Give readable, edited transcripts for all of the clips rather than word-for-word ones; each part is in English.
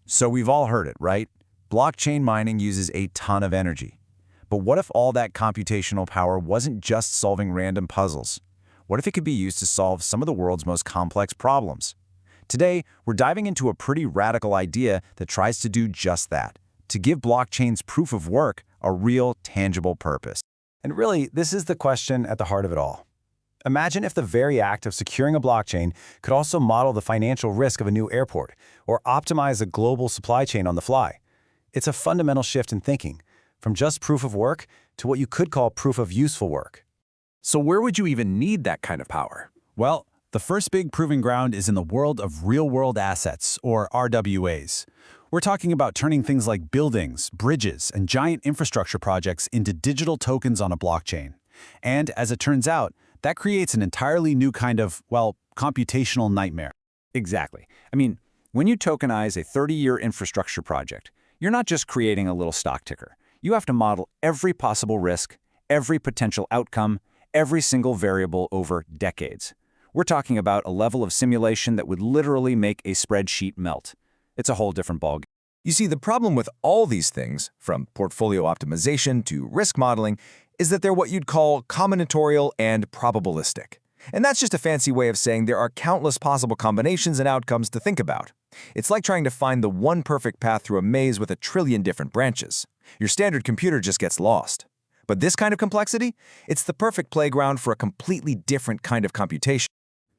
So we've all heard it, right? Blockchain mining uses a ton of energy. But what if all that computational power wasn't just solving random puzzles? What if it could be used to solve some of the world's most complex problems? Today, we're diving into a pretty radical idea that tries to do just that, to give blockchain's proof of work a real, tangible purpose. And really, this is the question at the heart of it all. Imagine if the very act of securing a blockchain could also model the financial risk of a new airport or optimize a global supply chain on the fly. It's a fundamental shift in thinking, from just proof of work to what you could call proof of useful work. So where would you even need that kind of power? Well, the first big proving ground is in the world of real-world assets, or RWAs. We're talking about turning things like buildings, bridges, and giant infrastructure projects into digital tokens on a blockchain. And as it turns out, that creates an entirely new kind of, well, computational nightmare. Exactly. I mean, when you tokenize a 30-year infrastructure project, you're not just creating a little stock ticker. You have to model every possible risk, every potential outcome, every single variable over decades. We're talking about a level of simulation that would literally make a spreadsheet melt. It's a whole different ballgame. You see, the problem with all these things, from portfolio optimization to risk modeling, is that they're what you'd call combinatorial and probabilistic. And that's just a fancy way of saying there are countless possible combinations and outcomes to think about. It's like trying to find the one perfect path through a maze with a trillion different branches. Your standard computer just gets lost. But this kind of complexity? It's the perfect playground for a completely different kind of computation.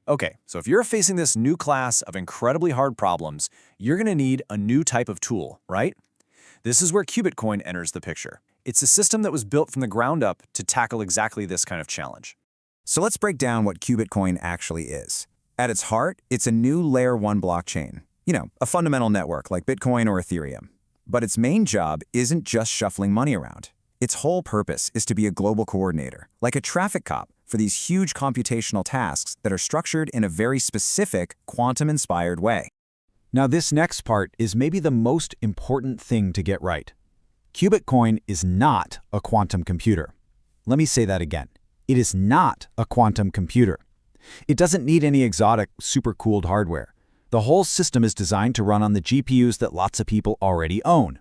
Okay, so if you're facing this new class of incredibly hard problems, you're going to need a new type of tool, right? This is where Qubitcoin enters the picture. It's a system that was built from the ground up to tackle exactly this kind of challenge. So let's break down what Qubitcoin actually is. At its heart, it's a new Layer 1 blockchain. You know, a fundamental network like Bitcoin or Ethereum. But its main job isn't just shuffling money around. Its whole purpose is to be a global coordinator, like a traffic cop, for these huge computational tasks that are structured in a very specific, quantum-inspired way. Now, this next part is maybe the most important thing to get right. Qubitcoin is not a quantum computer. Let me say that again. It is not a quantum computer. It doesn't need any exotic, super-cooled hardware. The whole system is designed to run on the GPUs that lots of people already own.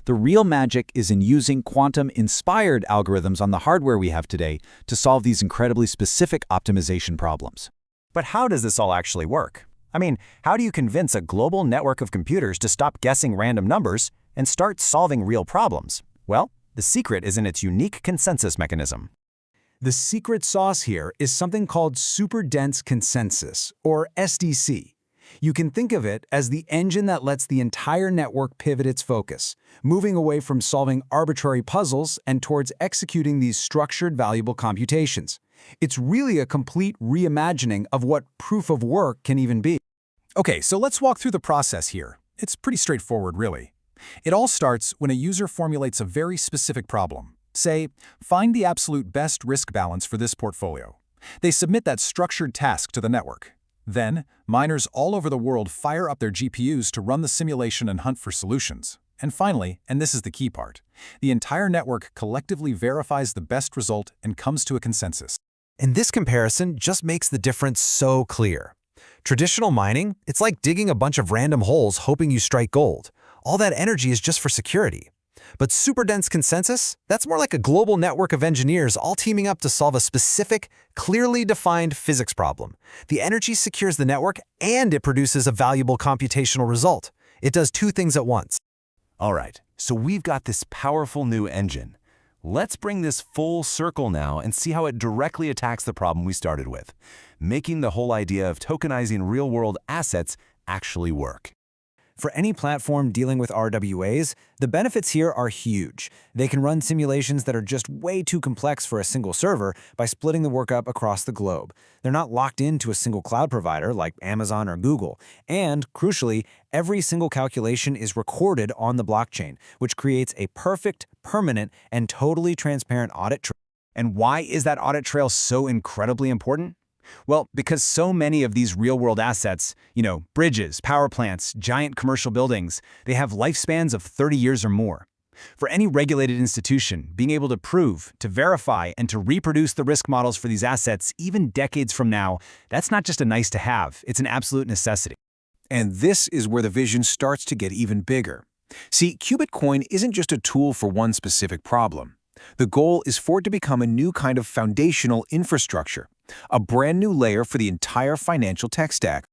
The real magic is in using quantum-inspired algorithms on the hardware we have today to solve these incredibly specific optimization problems. But how does this all actually work? I mean, how do you convince a global network of computers to stop guessing random numbers and start solving real problems? Well, the secret is in its unique consensus mechanism. The secret sauce here is something called Superdense Consensus, or SDC. You can think of it as the engine that lets the entire network pivot its focus, moving away from solving arbitrary puzzles and towards executing these structured, valuable computations. It's really a complete reimagining of what proof of work can even be. Okay, so let's walk through the process here. It's pretty straightforward, really. It all starts when a user formulates a very specific problem. Say, find the absolute best risk balance for this portfolio. They submit that structured task to the network. Then, miners all over the world fire up their GPUs to run the simulation and hunt for solutions. And finally, and this is the key part, the entire network collectively verifies the best result and comes to a consensus. And this comparison just makes the difference so clear. Traditional mining, it's like digging a bunch of random holes hoping you strike gold. All that energy is just for security. But Superdense Consensus, that's more like a global network of engineers all teaming up to solve a specific, clearly defined physics problem. The energy secures the network and it produces a valuable computational result. It does two things at once. All right, so we've got this powerful new engine. Let's bring this full circle now and see how it directly attacks the problem we started with, making the whole idea of tokenizing real-world assets actually work. For any platform dealing with RWAs, the benefits here are huge. They can run simulations that are just way too complex for a single server by splitting the work up across the globe. They're not locked into a single cloud provider like Amazon or Google. And, crucially, every single calculation is recorded on the blockchain, which creates a perfect, permanent, and totally transparent audit trail. And why is that audit trail so incredibly important? Well, because so many of these real-world assets, bridges, power plants, giant commercial buildings, they have lifespans of 30 years or more. For any regulated institution, being able to prove, to verify, and to reproduce the risk models for these assets even decades from now, that's not just a nice-to-have, it's an absolute necessity. And this is where the vision starts to get even bigger. See, Qubitcoin isn't just a tool for one specific problem. The goal is for it to become a new kind of foundational infrastructure, a brand new layer for the entire financial tech stack.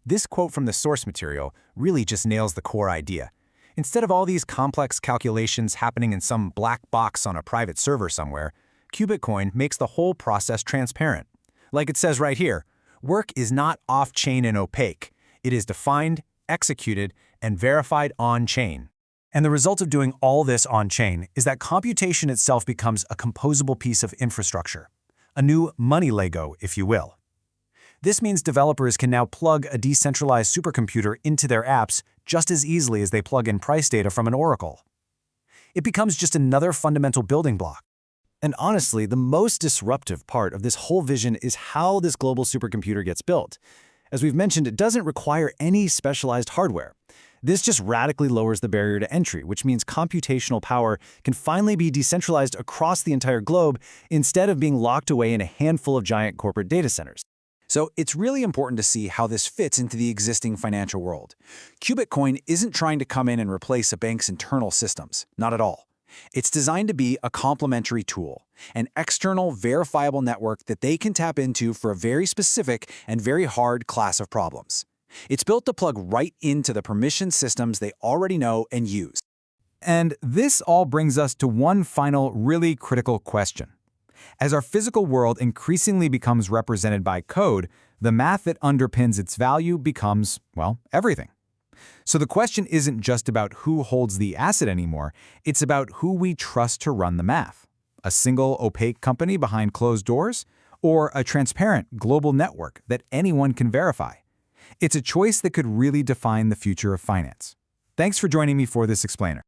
This quote from the source material really just nails the core idea. Instead of all these complex calculations happening in some black box on a private server somewhere, Qubitcoin makes the whole process transparent. Like it says right here, work is not off-chain and opaque. It is defined, executed, and verified on-chain. And the result of doing all this on-chain is that computation itself becomes a composable piece of infrastructure, a new money Lego, if you will. This means developers can now plug a decentralized supercomputer into their apps just as easily as they plug in price data from an oracle. It becomes just another fundamental building block. And honestly, the most disruptive part of this whole vision is how this global supercomputer gets built. As we've mentioned, it doesn't require any specialized hardware. This just radically lowers the barrier to entry, which means computational power can finally be decentralized across the entire globe instead of being locked away in a handful of giant corporate data centers. So it's really important to see how this fits into the existing financial world. Qubitcoin isn't trying to come in and replace a bank's internal systems, not at all. It's designed to be a complementary tool, an external verifiable network that they can tap into for a very specific and very hard class of problems. It's built to plug right into the permission systems they already know and use. And this all brings us to one final really critical question. As our physical world increasingly becomes represented by code, the math that underpins its value becomes, well, everything. So the question isn't just about who holds the asset anymore, it's about who we trust to run the math. A single opaque company behind closed doors, or a transparent global network that anyone can verify? It's a choice that could really define the future of finance. Thanks for joining me for this explainer.